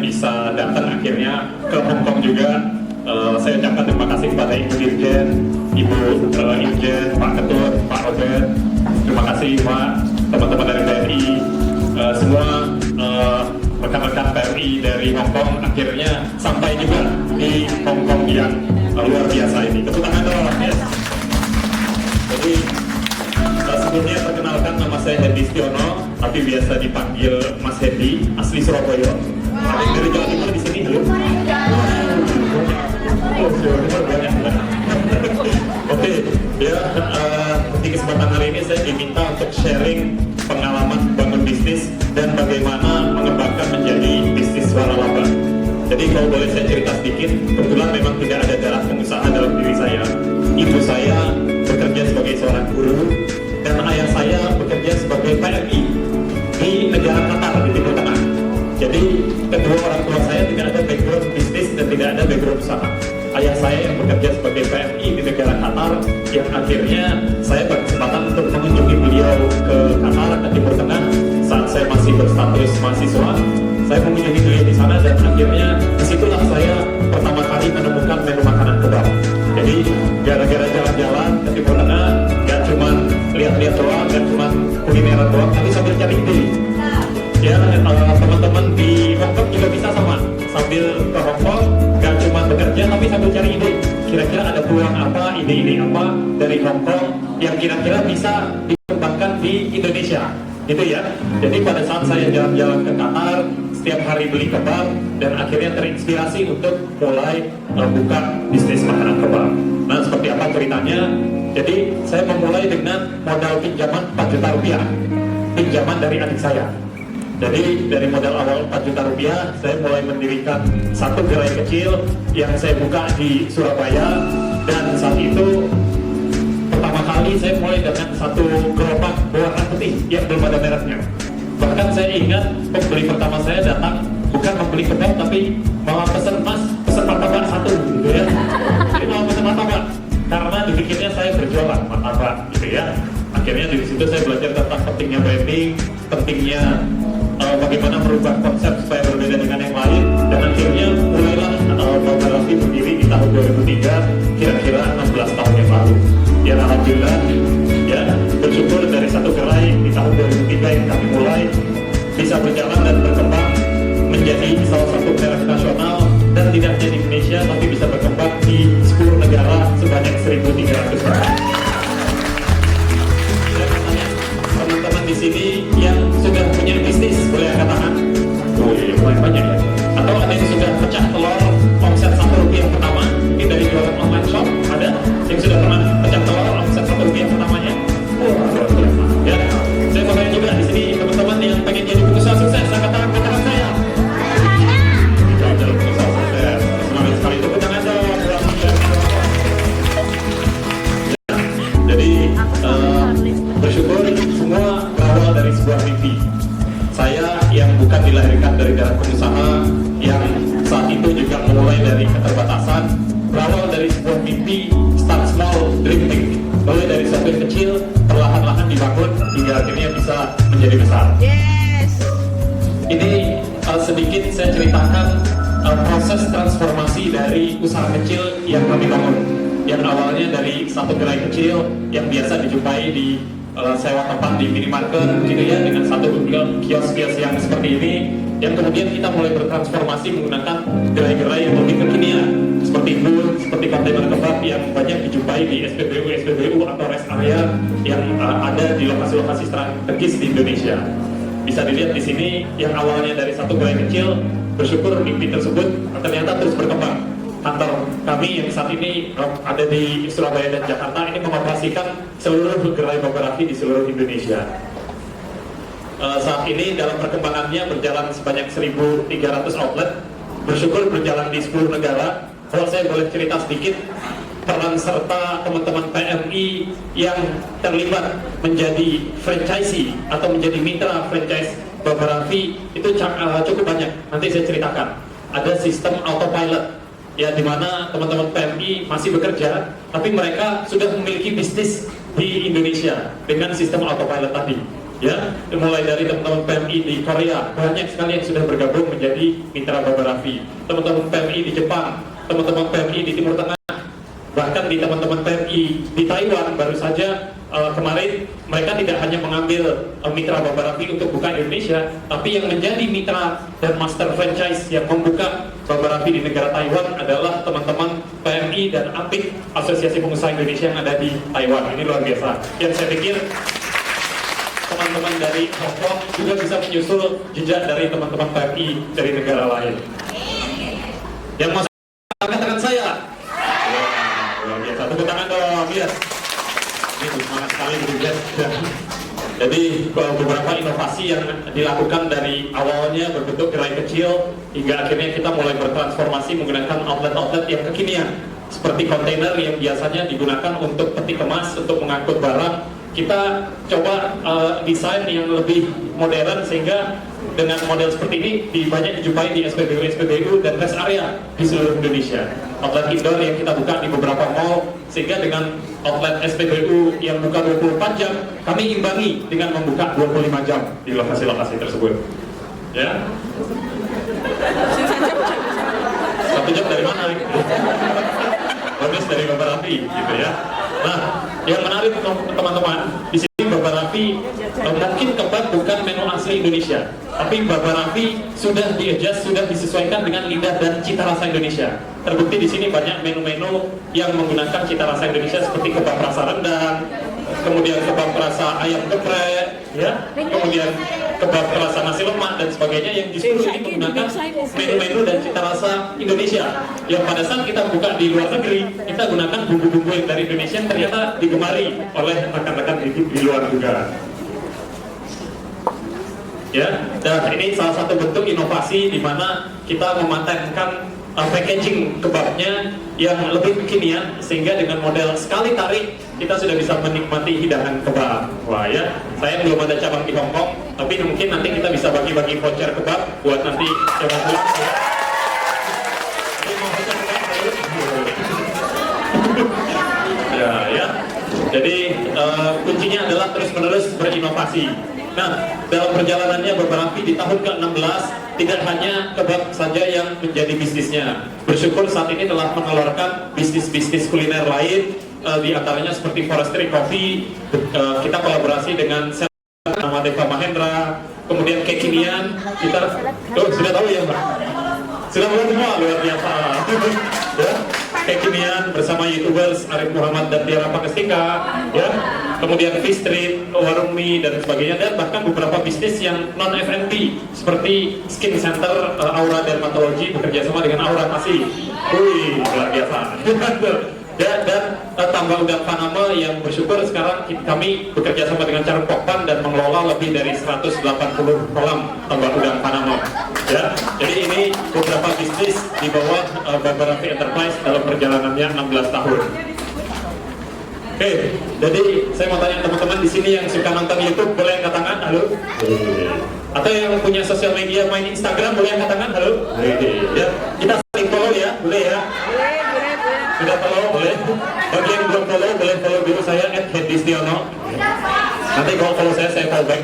yang bisa datang akhirnya ke Hong Kong juga. Saya ucapkan terima kasih kepada Ibu Dirjen, Ibu Irjen, Pak Ketut, Pak Robert. Terima kasih Pak, teman-teman dari PMI, semua rekan-rekan PMI dari Hong Kong akhirnya sampai juga di Hong Kong yang luar biasa ini. Tepuk tangan dong, ya. Jadi sebelumnya perkenalkan, nama saya Hendy Stiono, tapi biasa dipanggil Mas Hendy, asli Surabaya. Tapi dari Jawa Timur di sini belum. Oke, ya, di kesempatan hari ini saya diminta untuk sharing pengalaman bangun bisnis dan bagaimana mengembangkan menjadi bisnis waralaba. Jadi kalau boleh saya cerita sedikit, kebetulan memang tidak ada darah pengusaha dalam diri saya. Ibu saya bekerja sebagai seorang guru dan ayah saya bekerja sebagai PMI di negara Qatar di Timur Tengah. Jadi kedua orang tua saya tidak ada background bisnis dan tidak ada background usaha. Ayah saya yang bekerja sebagai PMI di negara Qatar, yang akhirnya saya berkesempatan untuk mengunjungi beliau ke Qatar ke Timur Tengah saat saya masih berstatus mahasiswa. Saya mengunjungi beliau di sana dan akhirnya disitulah saya pertama kali menemukan menu makanan kebab. Jadi gara-gara jalan-jalan ke Timur Tengah, gak cuma lihat-lihat doang, gak cuma kulineran doang, tapi sambil cari ide. Ya, teman-teman di Hong Kong juga bisa sama, sambil ke Hong Kong gak cuma bekerja tapi sambil cari ide. Kira-kira ada peluang apa, ide-ide apa dari Hong Kong yang kira-kira bisa dikembangkan di Indonesia, gitu ya. Jadi pada saat saya jalan-jalan ke Qatar, setiap hari beli kebab dan akhirnya terinspirasi untuk mulai buka bisnis makanan kebab. Nah, seperti apa ceritanya? Jadi saya memulai dengan modal pinjaman 4 juta rupiah, pinjaman dari adik saya. Jadi dari modal awal 4 juta rupiah, saya mulai mendirikan satu gerai kecil yang saya buka di Surabaya. Dan saat itu pertama kali saya mulai dengan satu gerobak berwarna putih yang belum ada mereknya. Bahkan saya ingat pembeli pertama saya datang bukan membeli kebab tapi malah pesen, Mas, pesen martabak satu, gitu ya. Jadi malah pesen martabak karena dipikirnya saya berjualan martabak, gitu ya. Akhirnya dari situ saya belajar tentang pentingnya branding, pentingnya bagaimana merubah konsep supaya berbeda dengan yang lain, dan akhirnya mulailah Baba Raffi berdiri di tahun 2003, kira-kira 16 tahun yang lalu. Ya alhamdulillah, ya bersyukur dari satu gerai di tahun 2003 yang kami mulai bisa berjalan dan berkembang menjadi salah satu merek nasional, dan tidak hanya di Indonesia tapi bisa berkembang di 10 negara sebanyak 1.300 orang. Teman-teman di sini yang sudah punya bisnis boleh angkat tangan. Oh iya, lumayan banyak ya. Atau ada yang sudah pecah telur omset 1 rupiah pertama, mungkin dari jualan online shop. Ada yang sudah pernah pecah telur omset 1 rupiah pertamanya? Oh, luar biasa. Ya, saya mau tanya juga di sini teman-teman yang pengen jadi pengusaha sukses, angkat tangan ke tangan saya. Kita jadi pengusaha sukses. Semangat sekali, tepuk tangan dong. Jadi bersyukur semua berawal dari sebuah mimpi. Saya yang bukan dilahirkan dari darah pengusaha, yang saat itu juga memulai dari keterbatasan, berawal dari sebuah mimpi, start small, dream big. Mulai dari sesuatu yang kecil, perlahan-lahan dibangun hingga akhirnya bisa menjadi besar. Yes. Ini sedikit saya ceritakan proses transformasi dari usaha kecil yang kami bangun. Yang awalnya dari satu gerai kecil yang biasa dijumpai di sewa tempat di minimarket, gitu ya, dengan satu kios-kios yang seperti ini, yang kemudian kita mulai bertransformasi menggunakan gerai-gerai yang lebih kekinian, seperti food, seperti kontainer kebab yang banyak dijumpai di SPBU atau rest area yang ada di lokasi-lokasi strategis di Indonesia. Bisa dilihat di sini, yang awalnya dari satu gerai kecil, bersyukur mimpi tersebut ternyata terus berkembang. Kantor kami yang saat ini ada di Surabaya dan Jakarta ini mengoperasikan seluruh gerai Baba Raffi di seluruh Indonesia. Saat ini dalam perkembangannya berjalan sebanyak 1.300 outlet, bersyukur berjalan di 10 negara. Kalau saya boleh cerita sedikit, peran serta teman-teman PMI yang terlibat menjadi franchisee atau menjadi mitra franchise Baba Raffi itu cukup banyak. Nanti saya ceritakan. Ada sistem autopilot, ya, di mana teman-teman PMI masih bekerja, tapi mereka sudah memiliki bisnis di Indonesia dengan sistem autopilot tadi. Ya, mulai dari teman-teman PMI di Korea, banyak sekali yang sudah bergabung menjadi mitra Baba Raffi. Teman-teman PMI di Jepang, teman-teman PMI di Timur Tengah, bahkan di teman-teman PMI di Taiwan baru saja kemarin mereka tidak hanya mengambil mitra Baba Raffi untuk buka Indonesia, tapi yang menjadi mitra dan master franchise yang membuka Baba Raffi di negara Taiwan adalah teman-teman PMI dan APIK, Asosiasi Pengusaha Indonesia yang ada di Taiwan. Ini luar biasa. Yang saya pikir teman-teman dari Hong Kong juga bisa menyusul jejak dari teman-teman PMI dari negara lain. Yang mau katakan saya, luar biasa. Tepuk tangan dong, yes. Ini semangat sekali, yes. Jadi beberapa inovasi yang dilakukan dari awalnya berbentuk gerai kecil hingga akhirnya kita mulai bertransformasi menggunakan outlet-outlet yang kekinian seperti kontainer yang biasanya digunakan untuk peti kemas untuk mengangkut barang. Kita coba desain yang lebih modern sehingga dengan model seperti ini banyak dijumpai di SPBU dan rest area di seluruh Indonesia. Outlet indoor yang kita buka di beberapa mall, sehingga dengan outlet SPBU yang buka 24 jam, kami imbangi dengan membuka 25 jam di lokasi-lokasi tersebut. Ya. 1 jam dari mana? Bagus dari Baba Raffi, gitu ya. Nah, yang menarik teman-teman, di sini Baba Raffi mungkin kebab bukan menu asli Indonesia, tapi Baba Raffi sudah di-adjust, sudah disesuaikan dengan lidah dan cita rasa Indonesia. Terbukti di sini banyak menu-menu yang menggunakan cita rasa Indonesia seperti kebab rasa rendang, kemudian kebab rasa ayam geprek, ya, kemudian kebab rasa nasi lemak dan sebagainya yang justru ini menggunakan menu-menu dan cita rasa Indonesia. Yang pada saat kita buka di luar negeri, kita gunakan bumbu-bumbu yang dari Indonesia yang ternyata digemari oleh rekan-rekan di luar juga. Ya, dan ini salah satu bentuk inovasi di mana kita mematenkan packaging kebabnya yang lebih kekinian sehingga dengan model sekali tarik kita sudah bisa menikmati hidangan kebab. Wah ya, saya belum ada cabang di Hong Kong, tapi mungkin nanti kita bisa bagi-bagi voucher kebab buat nanti coba pulang. Ya. Jadi kuncinya adalah terus-menerus berinovasi. Nah, dalam perjalanannya Baba Raffi di tahun ke-16 tidak hanya kebab saja yang menjadi bisnisnya. Bersyukur saat ini telah mengeluarkan bisnis-bisnis kuliner lain, di antaranya seperti Forestry Coffee. Kita kolaborasi dengan nama Deva Mahendra, kemudian kekinian kita sudah tahu ya Mbak? Sudah tahu semua, luar biasa. Ya, kekinian bersama YouTubers Arif Muhammad dan Tiara Pakestika, ya. Kemudian Fish Street, warung mie dan sebagainya, dan bahkan beberapa bisnis yang non F&B seperti Skin Center Aura Dermatology bekerja sama dengan Aura Kasih. Wih, luar biasa. Dan tambah udang Panama yang bersyukur sekarang kami bekerja sama dengan Charun Pokpan dan mengelola lebih dari 180 kolam tambah udang Panama. Ya, jadi ini beberapa bisnis di bawah Baba Raffi Enterprise dalam perjalanannya 16 tahun. Oke, jadi saya mau tanya teman-teman di sini yang suka nonton YouTube, boleh angkat tangan? Halo? Atau yang punya sosial media, main Instagram, boleh angkat tangan? Halo? Ya, kita saling follow ya, boleh ya? Sudah follow, boleh? Bagi yang belum follow, boleh follow dulu saya @hendistiono. Nanti kalau follow saya follow back.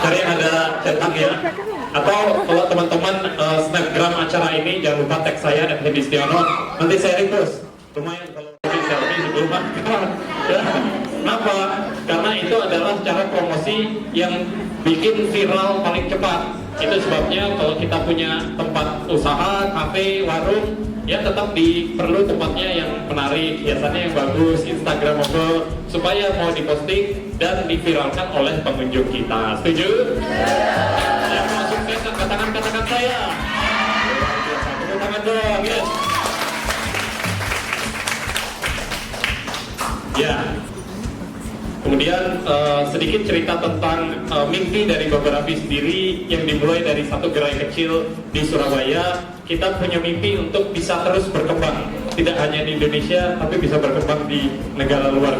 Cari yang ada centang ya. Atau kalau teman-teman snapgram acara ini, jangan lupa tag saya @hendistiono. Nanti saya repost. Lumayan kalau selfie sebelum makan. Ya. Kenapa? Karena itu adalah cara promosi yang bikin viral paling cepat. Itu sebabnya kalau kita punya tempat usaha, kafe, warung, ya tetap perlu tempatnya yang menarik, hiasannya yang bagus, instagramable, supaya mau diposting dan diviralkan oleh pengunjung kita. Setuju? Yang mau sukses, angkat tangan saya. Tepuk tangan dong, yes. Ya. Kemudian sedikit cerita tentang mimpi dari Baba Raffi sendiri yang dimulai dari satu gerai kecil di Surabaya. Kita punya mimpi untuk bisa terus berkembang, tidak hanya di Indonesia, tapi bisa berkembang di negara luar.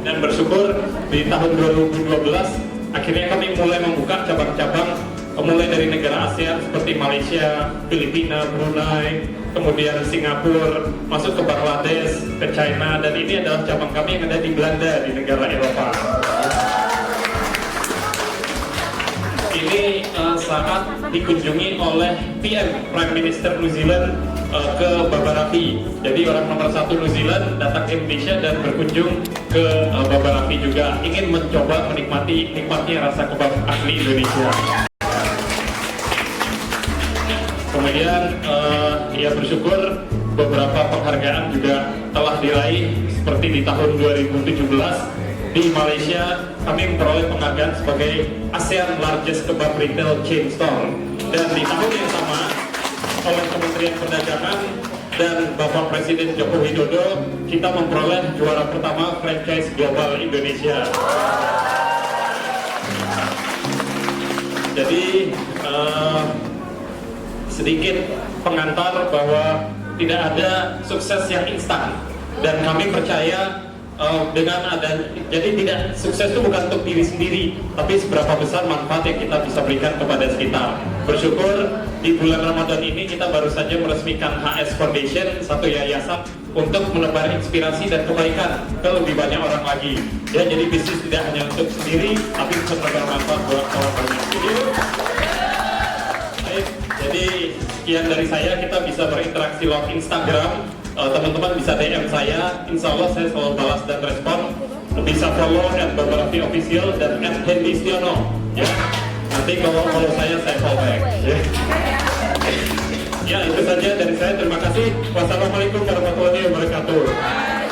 Dan bersyukur di tahun 2012 akhirnya kami mulai membuka cabang-cabang mulai dari negara ASEAN seperti Malaysia, Filipina, Brunei, kemudian Singapura, masuk ke Bangladesh, ke China, dan ini adalah cabang kami yang ada di Belanda, di negara Eropa. Ini saat dikunjungi oleh PM, Prime Minister New Zealand, ke Babarapi. Jadi orang nomor 1 New Zealand datang ke Indonesia dan berkunjung ke Babarapi juga, ingin mencoba menikmati nikmatnya rasa kebab asli Indonesia. Kemudian ia bersyukur beberapa penghargaan juga telah diraih, seperti di tahun 2017 di Malaysia kami memperoleh penghargaan sebagai ASEAN Largest Kebab Retail Chain Store, dan di tahun yang sama oleh Kementerian Perdagangan dan Bapak Presiden Joko Widodo kita memperoleh juara pertama franchise global Indonesia. Jadi sedikit pengantar bahwa tidak ada sukses yang instan, dan kami percaya dengan ada, jadi tidak sukses itu bukan untuk diri sendiri, tapi seberapa besar manfaat yang kita bisa berikan kepada sekitar. Bersyukur di bulan Ramadan ini kita baru saja meresmikan HS Foundation, satu yayasan untuk menebar inspirasi dan kebaikan ke lebih banyak orang lagi. Ya, jadi bisnis tidak hanya untuk sendiri, tapi bisa menebar manfaat buat orang banyak. Jadi sekian dari saya, kita bisa berinteraksi lewat Instagram. Teman-teman bisa DM saya, insya Allah saya selalu balas dan respon. Bisa follow @babarapi official dan @hendistiono. Ya, nanti kalau saya follow back. Ya, itu saja dari saya. Terima kasih. Wassalamualaikum warahmatullahi wabarakatuh.